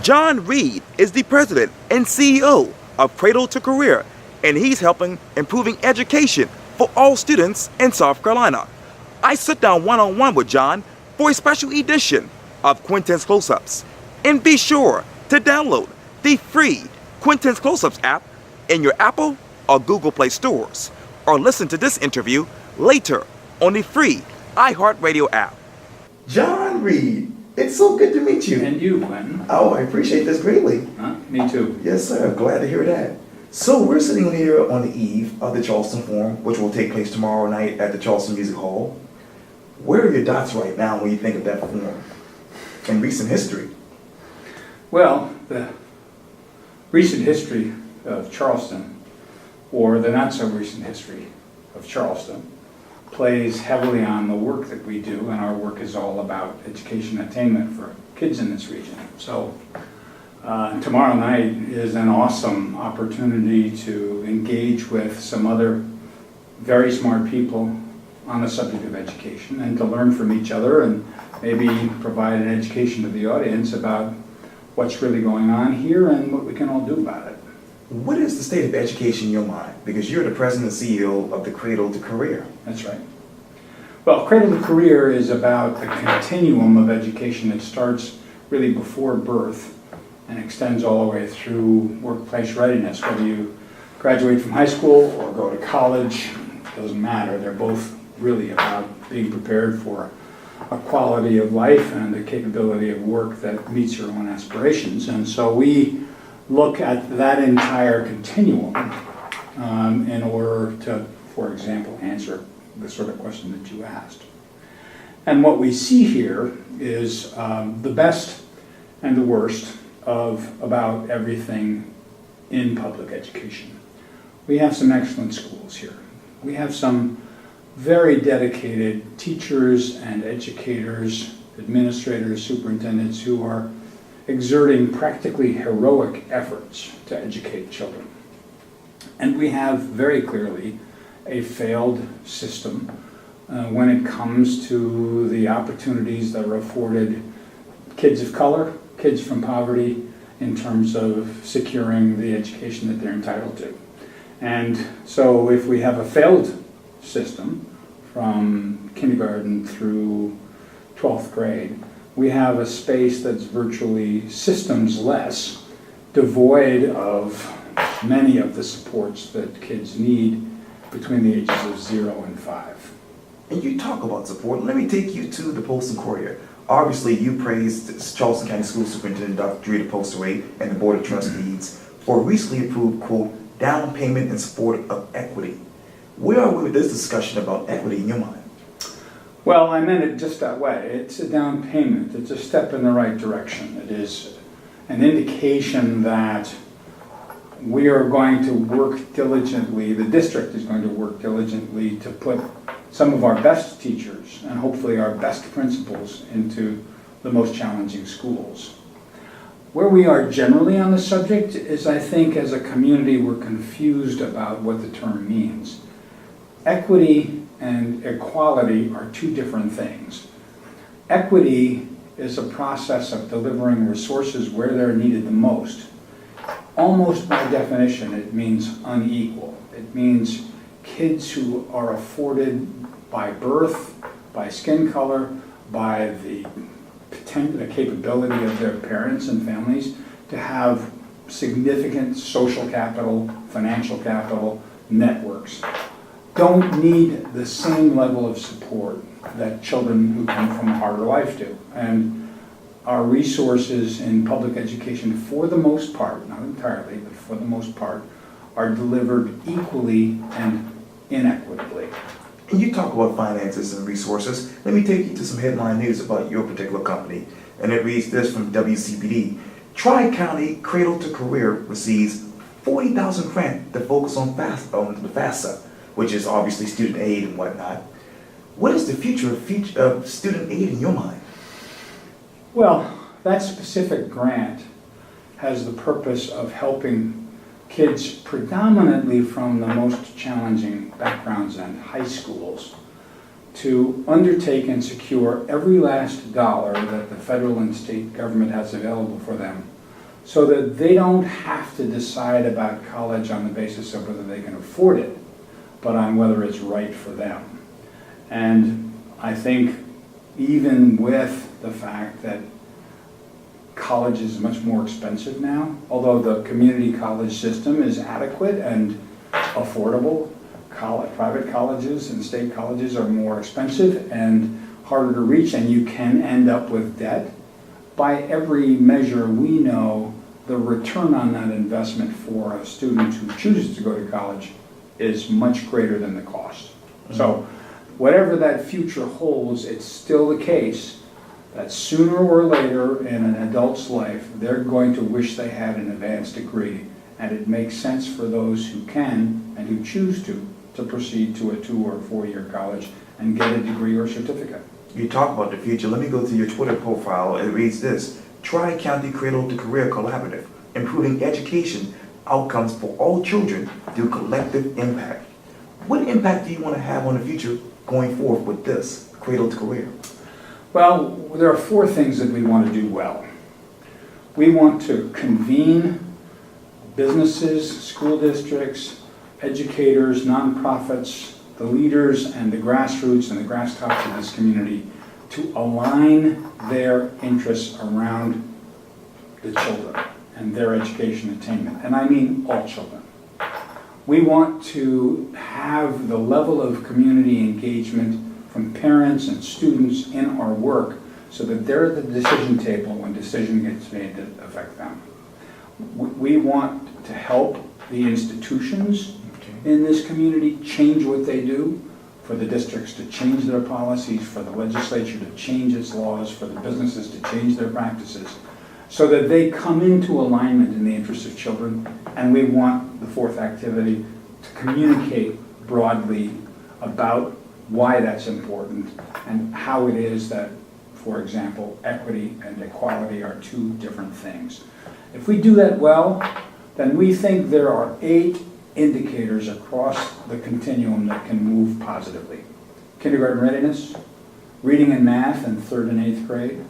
John Reed is the president and CEO of Cradle-to-Career, and he's helping improving education for all students in South Carolina. I sit down one-on-one with John for a special edition of Quintin's Close-Ups. And be sure to download the free Quintin's Close-Ups app in your Apple or Google Play stores, or listen to this interview later on the free iHeartRadio app. John Reed, it's so good to meet you. And you, Quintin. Oh, I appreciate this greatly. Me too. Yes, sir. Glad to hear that. So we're sitting here on the eve of the Charleston Forum, which will take place tomorrow night at the Charleston Music Hall. Where are your dots right now when you think of that forum in recent history? Well, the recent history of Charleston, or the not so recent history of Charleston, plays heavily on the work that we do, and our work is all about education attainment for kids in this region. So tomorrow night is an awesome opportunity to engage with some other very smart people on the subject of education and to learn from each other and maybe provide an education to the audience about what's really going on here and what we can all do about it. What is the state of education in your mind? Because you're the president and CEO of the Cradle-to-Career. That's right. Well, Cradle-to-Career is about the continuum of education that starts really before birth and extends all the way through workplace readiness. Whether you graduate from high school or go to college, it doesn't matter. They're both really about being prepared for a quality of life and the capability of work that meets your own aspirations. And so we look at that entire continuum in order to, for example, answer the sort of question that you asked. And what we see here is the best and the worst of about everything in public education. We have some excellent schools here. We have some very dedicated teachers and educators, administrators, superintendents who are exerting practically heroic efforts to educate children. And we have very clearly a failed system when it comes to the opportunities that are afforded kids of color, kids from poverty, in terms of securing the education that they're entitled to. And so if we have a failed system from kindergarten through 12th grade, we have a space that's virtually systems-less, devoid of many of the supports that kids need between the ages of 0 and 5. And you talk about support. Let me take you to the Post-Courier. Obviously, you praised Charleston County School Superintendent Dr. Drita Postaway and the Board of Trustees for a recently approved, quote, down payment in support of equity. Where are we with this discussion about equity in your mind? Well, I meant it just that way. It's a down payment. It's a step in the right direction. It is an indication that we are going to work diligently, the district is going to work diligently to put some of our best teachers and hopefully our best principals into the most challenging schools. Where we are generally on the subject is, I think, as a community, we're confused about what the term means. Equity and equality are two different things. Equity is a process of delivering resources where they're needed the most. Almost by definition, it means unequal. It means kids who are afforded by birth, by skin color, by the capability of their parents and families to have significant social capital, financial capital, networks, don't need the same level of support that children who come from a harder life do. And our resources in public education, for the most part, not entirely, but for the most part, are delivered equally and inequitably. And you talk about finances and resources. Let me take you to some headline news about your particular company. And it reads this from WCPD. Tri-County Cradle-to-Career receives $40,000 grant to focus on the FAFSA, which is obviously student aid and whatnot. What is the future of student aid in your mind? Well, that specific grant has the purpose of helping kids predominantly from the most challenging backgrounds and high schools to undertake and secure every last dollar that the federal and state government has available for them so that they don't have to decide about college on the basis of whether they can afford it, but on whether it's right for them. And I think even with the fact that college is much more expensive now, although the community college system is adequate and affordable, private colleges and state colleges are more expensive and harder to reach, and you can end up with debt. By every measure we know, the return on that investment for a student who chooses to go to college is much greater than the cost. So whatever that future holds, it's still the case that sooner or later in an adult's life, they're going to wish they had an advanced degree, and it makes sense for those who can and who choose to proceed to a 2 or 4 year college and get a degree or certificate. You talk about the future. Let me go to your Twitter profile. It reads this: Tri-County Cradle-to-Career Collaborative, improving education outcomes for all children through collective impact. What impact do you want to have on the future going forward with this Cradle-to-Career? Well, there are 4 things that we want to do well. We want to convene businesses, school districts, educators, nonprofits, the leaders and the grassroots and the grass tops of this community to align their interests around the children and their education attainment. And I mean all children. We want to have the level of community engagement from parents and students in our work so that they're at the decision table when decision gets made that affect them. We want to help the institutions in this community change what they do, for the districts to change their policies, for the legislature to change its laws, for the businesses to change their practices, so that they come into alignment in the interest of children. And we want the 4th activity to communicate broadly about why that's important and how it is that, for example, equity and equality are 2 different things. If we do that well, then we think there are 8 indicators across the continuum that can move positively. Kindergarten readiness, reading and math in 3rd and 8th grade,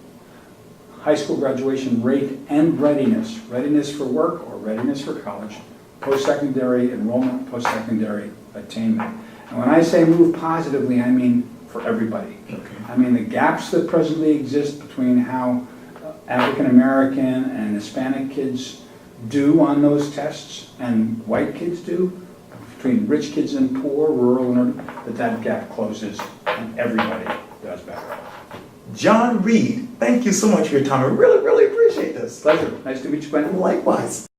high school graduation rate and readiness for work or readiness for college, post-secondary enrollment, post-secondary attainment. And when I say move positively, I mean for everybody. Okay. I mean the gaps that presently exist between how African American and Hispanic kids do on those tests and white kids do, between rich kids and poor, rural and urban, that gap closes and everybody does better. John Reed, thank you so much for your time. I really, really appreciate this. Pleasure. Nice to meet you, Quintin. Likewise.